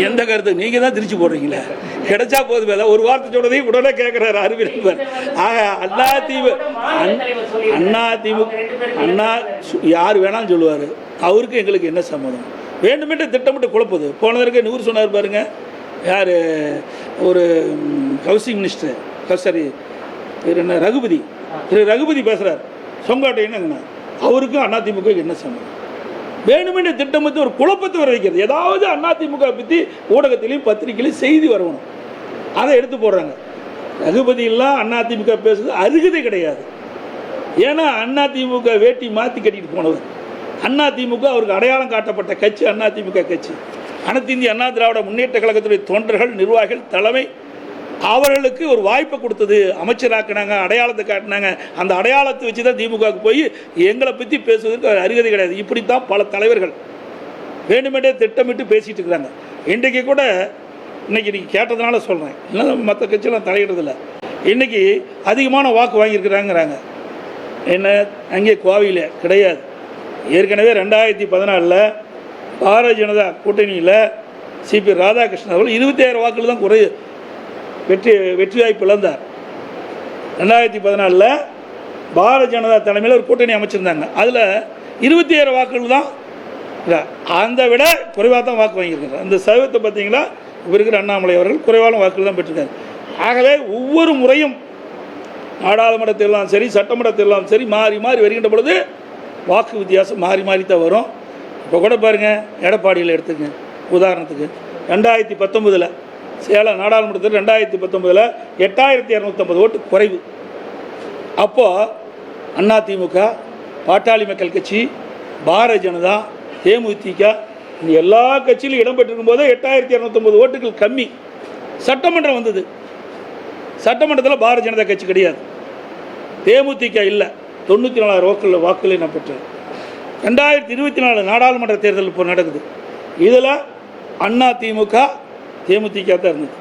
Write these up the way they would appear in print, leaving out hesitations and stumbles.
எந்த கருத்து நீங்கள் தான் திருச்சி போடுறீங்களே, கிடைச்சா போதுமே. ஒரு வார்த்தை சொல்றதையும் உடனே கேட்குறாரு அறிவியல். ஆக அண்ணா யார் வேணாலும் சொல்லுவார், அவருக்கு எங்களுக்கு என்ன சம்மதம்? வேண்டுமென்று திட்டமிட்டு குழப்பது. போனதற்கு 100 சொன்னார் பாருங்க, யார் ஒரு ஹவுசிங் மினிஸ்டர் சரி என்ன ரகுபதி, ரகுபதி பேசுகிறார் சொங்காட்டைன்னு, அவருக்கும் அதிமுக என்ன சம்மதம்? வேணுமென்று திட்டமிட்டு ஒரு குழப்பத்தை வர வைக்கிறது. ஏதாவது அதிமுக பற்றி ஊடகத்திலையும் பத்திரிகையிலையும் செய்தி வரணும், அதை எடுத்து போடுறாங்க. ரகுபதியெல்லாம் அதிமுக பேசுறது அருகதை கிடையாது. ஏன்னா அதிமுக வேட்டி மாற்றி கட்டிட்டு போனவர். அதிமுக அவருக்கு அடையாளம் காட்டப்பட்ட கட்சி அதிமுக கட்சி. அனைத்து இந்திய அண்ணா திராவிட முன்னேற்ற கழகத்துடைய தொண்டர்கள், நிர்வாகிகள், தலைமை அவர்களுக்கு ஒரு வாய்ப்பை கொடுத்தது, அமைச்சராக்குனாங்க, அடையாளத்தை காட்டினாங்க. அந்த அடையாளத்தை வச்சு தான் திமுகவுக்கு போய் எங்களை பற்றி பேசுவதற்கு அருகதை கிடையாது. இப்படித்தான் பல தலைவர்கள் வேண்டுமென்றே திட்டமிட்டு பேசிகிட்டு இருக்கிறாங்க. இன்றைக்கு கூட இன்றைக்கி நீங்கள் கேட்டதுனால சொல்கிறேன், இல்லை மற்ற கட்சியெல்லாம் தலையிடுறதில்ல. இன்றைக்கி அதிகமான வாக்கு வாங்கியிருக்கிறாங்கிறாங்க. என்ன அங்கே கோவையில் கிடையாது. ஏற்கனவே 2014 பாரதிய ஜனதா கூட்டணியில் சிபி ராதாகிருஷ்ணன் அவர்கள் 27,000 வாக்குகள் தான் வெற்றி வாய்ப்பு இழந்தார். 2014 பாரதிய ஜனதா தலைமையில் ஒரு கூட்டணி அமைச்சிருந்தாங்க. அதில் 27,000 வாக்குகள் தான், அந்த விட குறைவாக தான் வாக்கு வாங்கியிருக்காங்க. அந்த சதவீதத்தை பார்த்தீங்கன்னா இப்போ இருக்கிற அண்ணாமலை அவர்கள் குறைவான வாக்குகள் தான் பெற்றிருக்காங்க. ஆகவே ஒவ்வொரு முறையும் நாடாளுமன்றத்திலாம் சரி, சட்டமன்றத்திலாம் சரி, மாறி மாறி வருகின்ற பொழுது வாக்கு வித்தியாசம் மாறி மாறி தான் வரும். இப்போ கூட பாருங்கள், எடப்பாடியில் எடுத்துங்க உதாரணத்துக்கு, 2019 சேலம் நாடாளுமன்றத்தில் 2019 8,250 ஓட்டு குறைவு. அப்போது அதிமுக, பாட்டாளி மக்கள் கட்சி, பாரதிய ஜனதா, தேமுதிக இந்த எல்லா கட்சியிலும் இடம்பெற்றிருக்கும் போதே 8,250 ஓட்டுகள் கம்மி. சட்டமன்றம் வந்தது, சட்டமன்றத்தில் பாரதிய ஜனதா கட்சி கிடையாது, தேமுதிக இல்லை, 94,000 வாக்குகளை நான் பெற்றேன். 2024 நாடாளுமன்ற தேர்தல் இப்போ நடக்குது. இதில் அதிமுக, தேமுதிக தான் இருந்தது.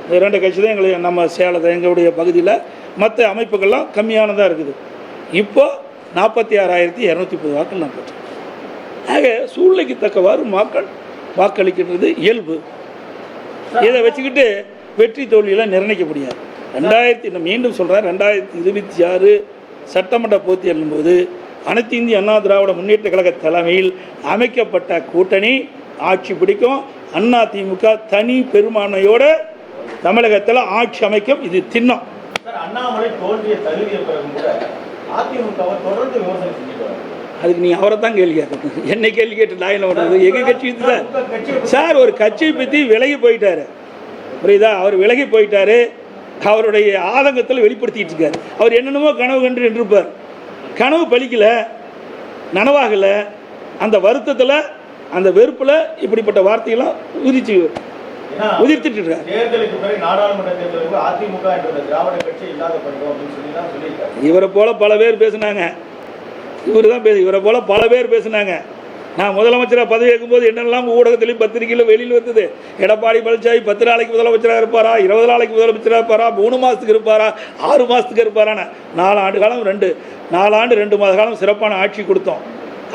இந்த 2 கட்சி தான் எங்களுக்கு நம்ம சேலத்தை எங்களுடைய பகுதியில், மற்ற அமைப்புகள்லாம் கம்மியானதாக இருக்குது. இப்போ 46,230 வாக்குகள் நான் பெற்றேன். ஆக சூழ்நிலைக்கு தக்கவாறு மக்கள் வாக்களிக்கின்றது இயல்பு. இதை வச்சுக்கிட்டு வெற்றி தோல்வியெல்லாம் நிர்ணயிக்க முடியாது. மீண்டும் சொல்கிறேன், 2026 சட்டமன்ற போட்டி எழும்போது அனைத்து இந்திய அண்ணா திராவிட முன்னேற்ற கழக தலைமையில் அமைக்கப்பட்ட கூட்டணி ஆட்சி பிடிக்கும். அதிமுக தனி பெரும்பான்மையோடு தமிழகத்தில் ஆட்சி அமைக்கும். இது திண்ணம். அண்ணாமலை தோல்வியை தழுவிய பிறகு கூட அதிமுகவை தொடர்ந்து விமர்சனம் செஞ்சுட்டு வராங்க. அதுக்கு நீ அவரை தான் கேள்வி கேட்கணும், என்னை கேள்வி கேட்டு நான் என்ன பண்ணுறது? எங்கள் கட்சி தான் சார், ஒரு கட்சியை பற்றி விலகி போயிட்டார், புரியுதா? அவர் விலகி போயிட்டார், அவருடைய ஆதங்கத்தில் வெளிப்படுத்திட்டு இருக்கார். அவர் என்னென்னமோ கனவு கண்டு நின்றுப்பார், கனவு பலிக்கலை, நனவாகலை. அந்த வருத்தத்தில், அந்த வெறுப்பில் இப்படிப்பட்ட வார்த்தையெல்லாம் உதிர்த்துட்டு இருக்கார். தேர்தலுக்கு பிறகு நாடாளுமன்ற தேர்தலுக்கு அதிமுக என்ற திராவிட கட்சி இல்லாத பண்ணுறோம் அப்படின்னு சொல்லி தான் சொல்லியிருக்காரு. இவரை போல பல பேர் பேசுனாங்க, இவரை போல பல பேர் பேசுனாங்க. நான் முதலமைச்சராக பதவி ஏற்கும்போது என்னெல்லாம் ஊடகத்திலையும் பத்திரிகையில் வெளியில் வந்தது, எடப்பாடி பழனிசாமி 10 நாளைக்கு முதலமைச்சராக இருப்பாரா, 20 நாளைக்கு முதலமைச்சராக இருப்பாரா, 3 மாதத்துக்கு இருப்பாரா, 6 மாதத்துக்கு இருப்பாரான்னு. 4 ஆண்டு காலம் 4 ஆண்டு 2 மாத காலம் சிறப்பான ஆட்சி கொடுத்தோம்.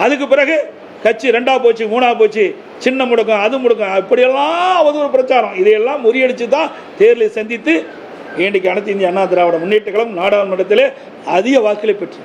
அதுக்கு பிறகு கட்சி 2ஆக போச்சு, 3ஆக போச்சு, சின்ன முடக்கம், அது முடக்கம், இப்படியெல்லாம் அவதூறு பிரச்சாரம். இதையெல்லாம் முறியடித்து தான் தேர்தலை சந்தித்து இன்றைக்கு அனைத்து இந்திய அண்ணா திராவிட முன்னேற்ற கழகம் நாடாளுமன்றத்திலே அதிக வாக்குகளை பெற்று